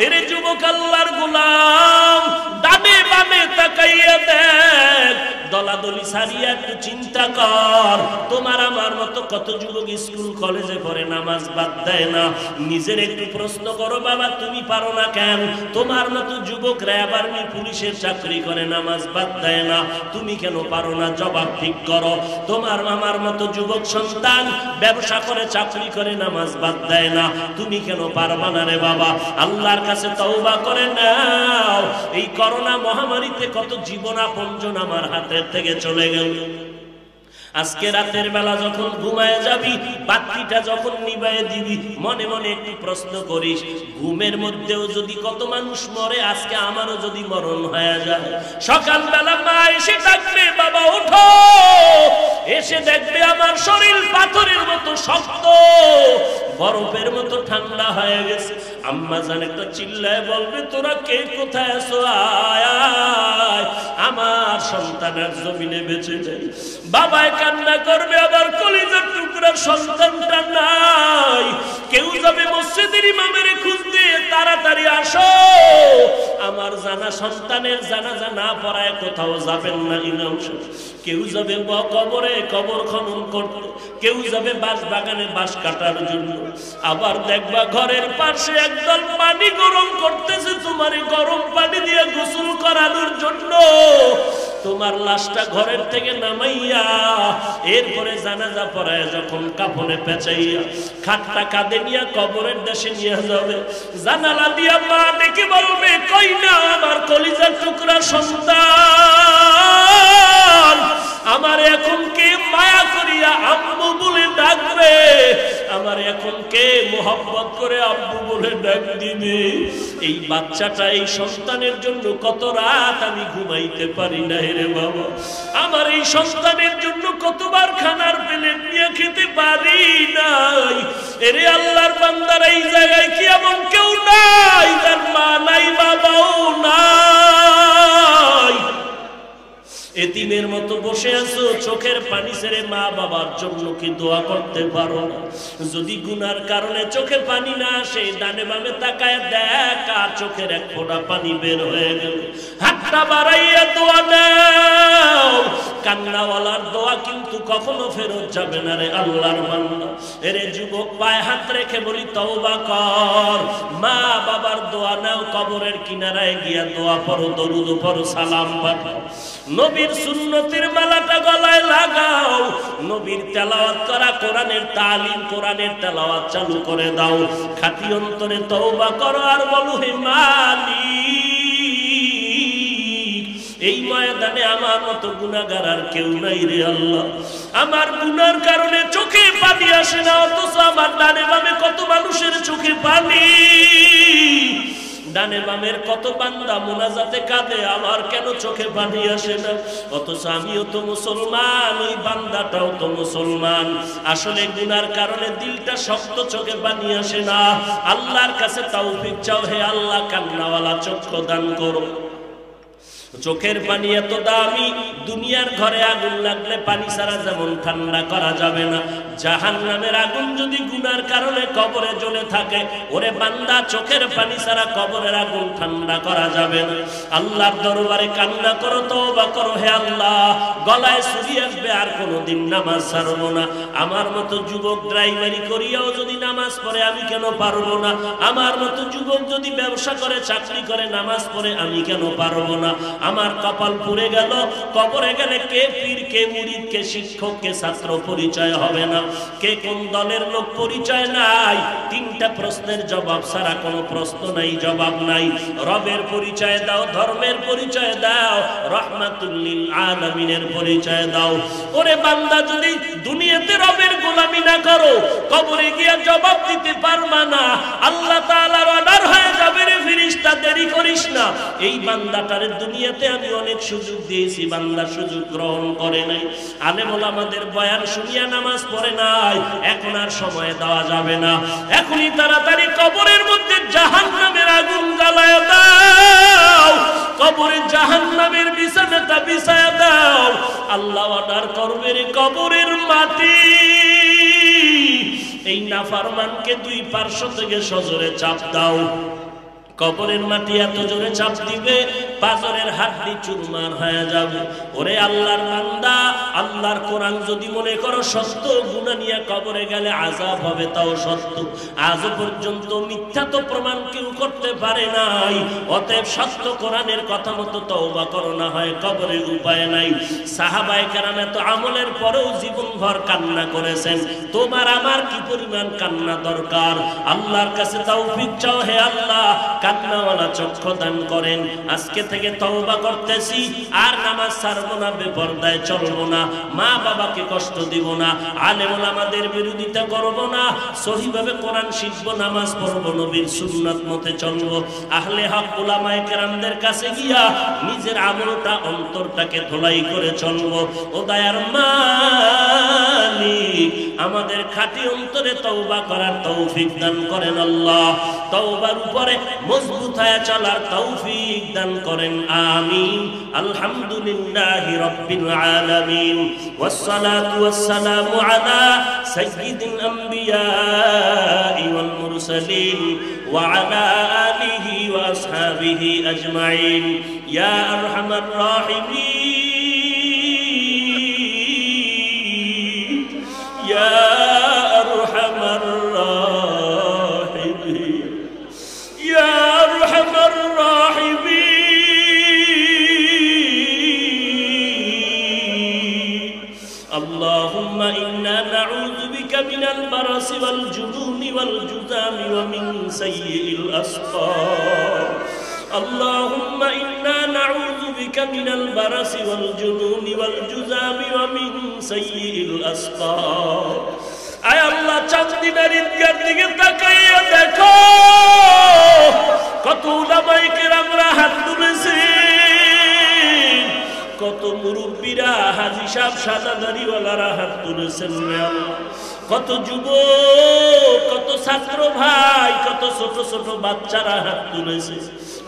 এরে যুবক আল্লাহর গোলাম, ডানে বামে তাকাইয়া দেখ, দলাদলি সারিয়া একটু চিন্তা কর। তোমার আমার মতো কত যুবক স্কুল কলেজে পড়ে, নামাজ বাদ দেয় না। নিজের একটু প্রশ্ন করো, বাবা তুমি পারো না কেন? তোমার মতো যুবক র্যাব আর্মি পুলিশের চাকরি করে, নামাজ বাদ দেয় না, তুমি কেন পারো না? জবাব ঠিক করো। তোমার আমার মতো যুবক সন্তান ব্যবসা করে, চাকরি করে, নামাজ বাদ দেয় না, তুমি কেন পারবা না রে বাবা? আল্লাহর কাছে তওবা করে নাও। এই করোনা মহামারীতে কত জীবন আপনজন আমার হাতের থেকে চলে গেল। আজকে রাতের বেলা যখন ঘুমায় যাবি, বাতিটা যখন নিভায়ে দিবি, মনে মনে একটু প্রশ্ন করিস, ঘুমের মধ্যেও যদি কত মানুষ মরে, আজকে আমারও যদি মরণ হয়ে যায়। সকালবেলা মা এসে ডাকবে, বাবা ওঠো, এসে দেখবে আমার শরীর পাথরের মতো শক্ত, বরফের মতো ঠান্ডা হয়ে গেছে। আম্মা জান একটা চিল্লায় বলবে, তোরা কে কোথায় আছো, আয় আয়, আমার সন্তানের জমিনে বেঁচে যাই। বাবায় কান্না করবে, আবার কলিজার টুকরা সন্তানটা নাই। কেউ যাবে মসজিদের ইমামের খোঁজ দিয়ে, তাড়াতাড়ি আসো, আমার জানা সন্তানের জানাজা না পড়ায় কোথাও যাবেন না ইমাম সাহেব। কেউ যাবে কবরে কবর খনন করতে, কেউ যাবে বাঁশ বাগানে বাঁশ কাটার জন্য। আবার দেখবা ঘরের পাশে একদল পানি গরম করতেছে, তোমার গরম পানি দিয়ে গোসল করানোর জন্য। তোমার লাশটা ঘরের থেকে নামাইয়া এরপরে জানাজা পড়ায় যখন কাফনে পেঁচাইয়া খাটটা কাঁধে নিয়ে কবরের দেশে নিয়ে যাবে, জানালা দিয়া মা ডেকে বলবে, কই না আমার কলিজার টুকরা সন্তান, আমার এখন কে মায়া করিয়া আম্মু বলে ডাকবে, আমার এখন কে মোহাব্বত করে আব্বু বলে ডাক দিবে। এই বাচ্চাটা, এই সন্তানের জন্য কত রাত আমি ঘুমাইতে পারি না রে বাবা। আমার এই সন্তানের জন্য কতবার খানার প্লেট নিয়ে খেতে পারি নাই। এরে আল্লাহর বান্দারা, এই জায়গায় কি এমন কেউ নাই তার মা নাই, বাবাও নাই? এতিমের মতো বসে আছো, চোখের পানি ছেড়ে মা বাবার জন্য কি দোয়া করতে পারো না? যদি গুনার কারণে চোখে পানি না আসে, ডানে বামে তাকায় দেখ, আর চোখের এক ফোঁটা পানি বের হয়ে গেল। হাতটা বাড়াইয়া দোয়া নাও, কান্নাওয়ালার দোয়া কিন্তু কখনো ফেরত যাবে না রে আল্লাহর বান্দা। এরে যুবক, পায়ে হাত রেখে বলি তওবা কর। মা বাবার দোয়া নাও, কবরের কিনারায় গিয়া দোয়া পড়ো, দরুদ পড়ো, সালাম পাঠাও। নবীর সুন্নতের মালাটা গলায় লাগাও। নবীর তেলাওয়াত করা কোরআনের তালিম, কোরআনের তেলাওয়াত চালু করে দাও। খাঁটি অন্তরে তওবা করো আর বলো, হে মালিক, এই ময়দানে আমার মতো গুনাহগার আর কেউ নাই রে আল্লাহ। আমার গুনার কারণে চোখে পানি আসে না, অথচ আমার ডানে বামে কত মানুষের চোখে পানি। ডানে বামের কত বান্দা মুনাজাতে কাঁদে, আমার কেন চোখে পানি আসে না? অথচ আমিও তো মুসলমান, ওই বান্দাটাও তো মুসলমান। আসলে গুনার কারণে দিলটা শক্ত, চোখে পানি আসে না। আল্লাহর কাছে তৌফিক চাও, হে আল্লাহ কান্নাওয়ালা চক্ষু দান করো। চোখের পানি এত দামি, দুনিয়ার ঘরে আগুন লাগলে পানি ছাড়া যেমন ঠান্ডা করা যাবে না, জাহান্নামের আগুন যদি গুনার কারণে কবরে জ্বলে থাকে, ওরে বান্দা চোখের পানি ছাড়া কবরের আগুন ঠান্ডা করা যাবে না। আল্লাহর দরবারে কান্না করো, তওবা করো, হে আল্লাহ গলায় ছুরি আসবে আর কোনোদিন নামাজ ছাড়বো না। আমার মতো যুবক ড্রাইভারি করিয়াও যদি নামাজ পড়ে আমি কেন পারবো না? আমার মতো যুবক যদি ব্যবসা করে, চাকরি করে, নামাজ পড়ে আমি কেন পারবো না? আমার কপাল পুড়ে গেল, কবরে গেলে কে পীর, কে মুরিদ, কে শিক্ষক, কে ছাত্র পরিচয় হবে না, কে কোন দলের লোক পরিচয় নাই। তিনটা প্রশ্নের জবাব ছাড়া কোনো প্রশ্ন নাই, জবাব নাই। রবের পরিচয় দাও, ধর্মের পরিচয় দাও, রহমাতুল লিল আলামিনের পরিচয় দাও। ওরে বান্দা, যদি দুনিয়াতে রবের গোলামি না করো, কবরে গিয়া জবাব দিতে পারবা না। আল্লাহ তাআলার অর্ডার হয়ে যাবে, রে ফেরেশতা দেরি করিস না। এই বান্দাটারে দুনিয়াতে আমি অনেক সুযোগ দিয়েছি, বান্দা সুযোগ গ্রহণ করে নাই। আলেম ওলামাদের বয়ান শুনিয়া নামাজ পড়ে নাই, এখন আর সময় দেওয়া যাবে না। এখনই তাড়াতাড়ি কবরের মধ্যে জাহান্নামের আগুন জ্বালায় দাও, কবরে জাহান্নামের বিছানাটা বিছায়া দাও। আল্লাহ অর্ডার করবে, রে কবরের মাটি এই নাফরমানকে দুই পার্শ্ব থেকে সজোরে চাপ দাও। কবরের মাটি এত জোরে চাপ দিবে, পাজরের হাড্ডি চুরমার হয়ে যাবে। ওরে আল্লাহর বান্দা, আল্লাহর কোরআন যদি মনে করো সত্য, গুনাহ নিয়ে কবরে গেলে আযাব হবে তাও সত্য। আজ পর্যন্ত মিথ্যা তো প্রমাণ কেউ করতে পারে নাই। অতএব সত্য কোরআনের কথা মতো তওবা করো, না হয় কবরে উপায় নাই। সাহাবায়ে কেরাম এত আমলের পরেও জীবনভর কান্না করেছেন, তোমার আমার কি পরিমাণ কান্না দরকার? আল্লাহর কাছে তৌফিক চাও, হে আল্লাহ কান্নাওয়ালা চক্ষু দান করেন। আজকে থেকে তওবা করতেছি, আর নামাজ ছাড়বো না, বেপরদায় চলবো না, মা বাবাকে কষ্ট দিব না, আলেম ওলামাদের বিরোধিতা করব না, সহিভাবে কোরআন শিখবো, নামাজ পড়বো, নবীর সুন্নাত মতে চলবো, আহলে হক উলামায়ে কেরামদের কাছে গিয়া নিজের আমলটা, অন্তরটাকে ধোলাই করে চলবো। ও দয়ার মালিক, আমাদের খাঁটি অন্তরে তওবা করার তৌফিক দান করেন আল্লাহ। তওবার উপরে মজবুত হয়ে চলার তৌফিক দান করেন, আমিন। আলহামদুলিল্লাহি রাব্বিল আলামিন, ওয়াসসালাতু ওয়াসসালামু আলা সাইয়্যিদিল আমবিয়া ওয়াল মুরসালিন ওয়া আলা আলিহি ওয়া আসহাবিহি আজমাইন। ইয়া আরহামার রাহিমিন, ইয়া আরহামার রাহিমিন, ইয়া আরহামার রাহিমিন। আল্লাহুম্মা ইন্না নাউযু বিকা মিনাল বারাসি ওয়াল জুনুনি ওয়াল জুযামি ওয়া মিন সাইয়্যিল আসকার। আল্লাহুম্মা ইন্না নাউযু বিকা মিনাল বারাসি ওয়াল জুনুনি ওয়াল জুযামি ওয়া মিন সাইয়্যিল আসকার। আয় আল্লাহ, চাঁদনির ঈদগার দিকে তাকাইয়া দেখো, কত উলামায়ে কেরামরা হাত তুলেছেন, কত মুরব্বীরা, হাজী সাহেব, সাদা দাড়িওয়ালারা হাত তুলেছেন। কত যুবক, কত ছাত্র ভাই, কত ছোট ছোট বাচ্চারা হাত তুলেছে।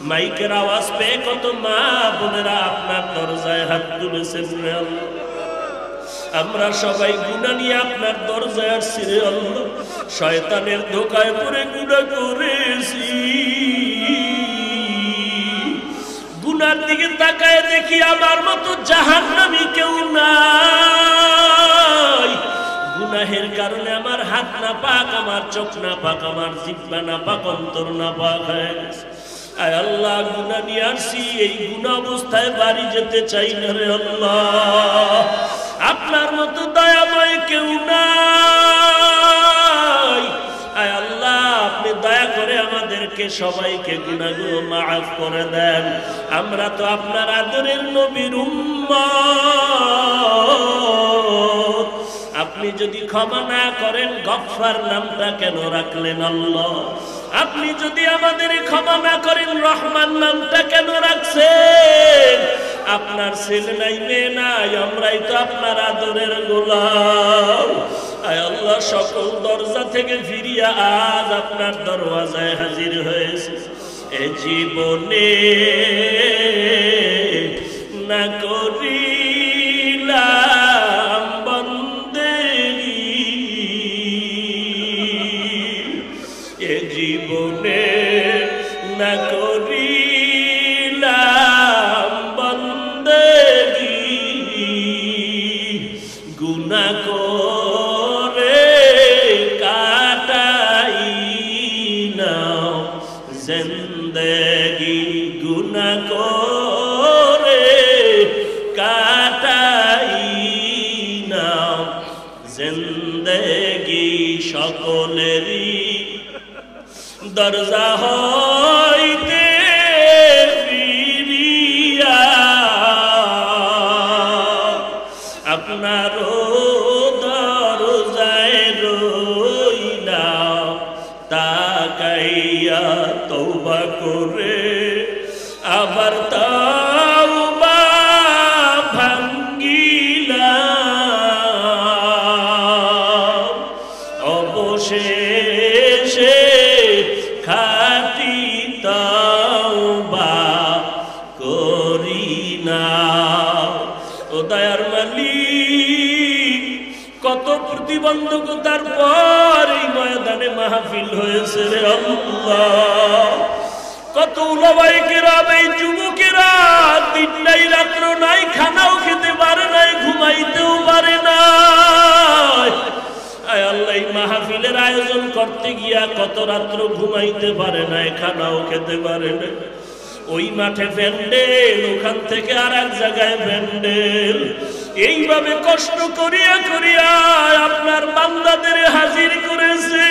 মাইকের আওয়াজ পেয়ে কত মা বোনেরা আপনার দরজায় হাত তুলেছেন। আমরা সবাই গুনাহ নিয়ে আপনার দরজায় আসছি রে আল্লাহ, শয়তানের ধোঁকায় পড়ে গুনাহ করেছি। গুনার দিকে তাকায় দেখি আমার মতো জাহান্নামী কেউ নাই। গুনাহের কারণে আমার হাত না পাক, আমার চোখ না পাক, আমার জিহ্বা না পাক, অন্তর না পাক হয়ে গেছে। আয় আল্লাহ, গুনাহ নিয়ে আসছি, এই গুনাহ অবস্থায় বাড়ি যেতে চাই না রে আল্লাহ। আপনার মতো দয়াময় কেউ নাই। আয় আল্লাহ, আপনি দয়া করে আমাদেরকে সবাইকে গুনাহগুলো মাফ করে দেন। আমরা তো আপনার আদরের নবীর উম্মত। আপনি যদি ক্ষমা না করেন, গফফার নামটা কেন রাখলেন আল্লাহ? আপনি যদি আমাদের ক্ষমা না করেন, রহমান নামটা কেন রাখছেন? আপনার ছেলে নাই, মেয়ে নাই, আমরাই তো আপনার আদরের গোলাম। আয় আল্লাহ, সকল দরজা থেকে ফিরিয়া আজ আপনার দরওয়াজায় হাজির হয়েছে। এ জীবনে না করিলাম বন্দেগি, এ জীবনে না করিলাম বন্দেগি, গুনাহ করে কাটাই নাও জিন্দেগি, গুনাহ করে কাটাই নাও জিন্দেগি। সকলেরই দরজা হইতে ফিরিয়া আপনারও দরজায় রইলাম তাকাইয়া, তওবা করে আবার তওবা ভাঙ্গিলাম, অবশেষে খাঁটি তওবা করি না। ও দয়ার মালিক, কত প্রতিবন্ধকতার পর এই ময়দানে মাহফিল হয়েছে রে আল্লাহ। কত উলামায়ে কেরাম, এই যুবকেরা দিন নাই রাত্র নাই, খানাও খেতে পারে নাই, ঘুমাইতেও পারে না। আয় আল্লাহ, এই মাহফিলের আয়োজন করতে গিয়া কত রাত্র ঘুমাইতে পারে নাই, খানাও খেতে পারে না। ওই মাঠে প্যান্ডেল, ওখান থেকে আর এক জায়গায় প্যান্ডেল, এইভাবে কষ্ট করিয়া করিয়া আপনার বান্দাদের হাজির করেছে।